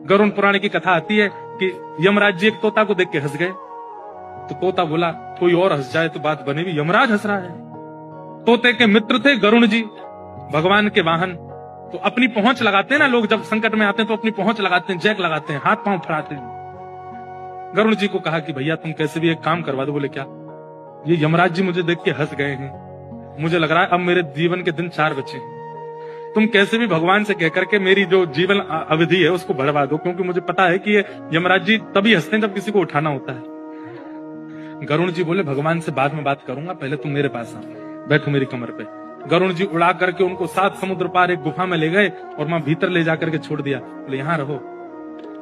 गरुड़ पुराण की कथा आती है कि यमराज जी एक तोता को देख के हंस गए। तो तोता बोला कोई और हंस जाए तो बात बनेगी, यमराज हंस रहा है। तोते के मित्र थे गरुड़ जी, भगवान के वाहन। तो अपनी पहुंच लगाते हैं ना लोग, जब संकट में आते हैं तो अपनी पहुंच लगाते हैं, जैक लगाते हैं, हाथ पांव फड़ाते हैं। गरुड़ जी को कहा कि भैया तुम कैसे भी एक काम करवा दो। बोले क्या? ये यमराज जी मुझे देख के हंस गए हैं, मुझे लग रहा है अब मेरे जीवन के दिन 4 बचे हैं। तुम कैसे भी भगवान से कहकर के मेरी जो जीवन अवधि है उसको बढ़वा दो, क्योंकि मुझे पता है कि ये यमराज जी तभी हंसते हैं जब किसी को उठाना होता है। गरुड़ जी बोले भगवान से बाद में बात करूंगा, पहले तुम मेरे पास आओ, बैठो मेरी कमर पे। गरुड़ जी उड़ा करके उनको 7 समुद्र पार एक गुफा में ले गए और वहां भीतर ले जाकर के छोड़ दिया। बोले यहाँ रहो,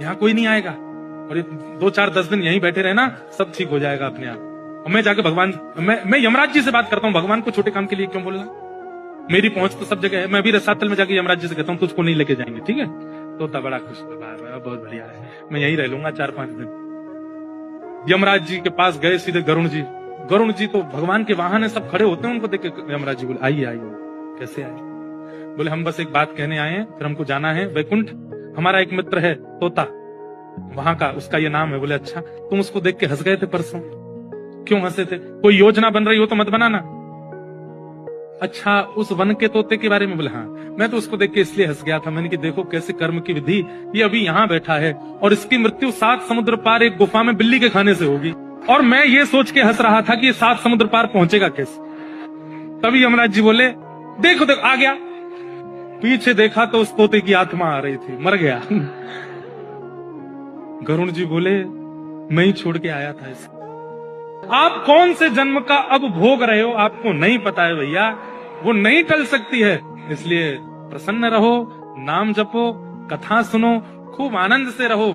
यहाँ कोई नहीं आएगा, और ये 2-4-10 दिन यहीं बैठे रहना, सब ठीक हो जाएगा अपने आप। और मैं जाके भगवान, मैं यमराज जी से बात करता हूँ, भगवान को छोटे काम के लिए क्यों बोलना, मेरी पहुंच तो सब जगह है। मैं भी रसातल में जाके यमराज जी से कहता हूँ तुझको नहीं लेके जाएंगे, ठीक है? तोता बड़ा खुश हुआ, बहुत बढ़िया है, मैं यहीं रह लूंगा 4-5 दिन। यमराज जी के पास गए सीधे गरुड़ जी। गरुड़ जी तो भगवान के वाहन है, सब खड़े होते हैं, उनको देख के यमराज जी बोले आइए आइए। कैसे आए? बोले हम बस एक बात कहने आए हैं, फिर हमको जाना है वैकुंठ। हमारा एक मित्र है तोता, वहां का, उसका ये नाम है। बोले अच्छा, तुम उसको देख के हंस गए थे परसों, क्यों हंसे थे? कोई योजना बन रही हो तो मत बनाना। अच्छा, उस वन के तोते के बारे में? बोले हाँ, मैं तो उसको देख के इसलिए हंस गया था, मैंने कि देखो कैसे कर्म की विधि, ये अभी यहाँ बैठा है और इसकी मृत्यु 7 समुद्र पार एक गुफा में बिल्ली के खाने से होगी, और मैं ये सोच के हंस रहा था कि ये 7 समुद्र पार पहुंचेगा कैसे। तभी यमराज जी बोले देखो देखो आ गया। पीछे देखा तो उस तोते की आत्मा आ रही थी, मर गया। गरुड़ जी बोले मैं ही छोड़ के आया था इसे। आप कौन से जन्म का अब भोग रहे हो आपको नहीं पता है भैया, वो नहीं टल सकती है। इसलिए प्रसन्न रहो, नाम जपो, कथा सुनो, खूब आनंद से रहो।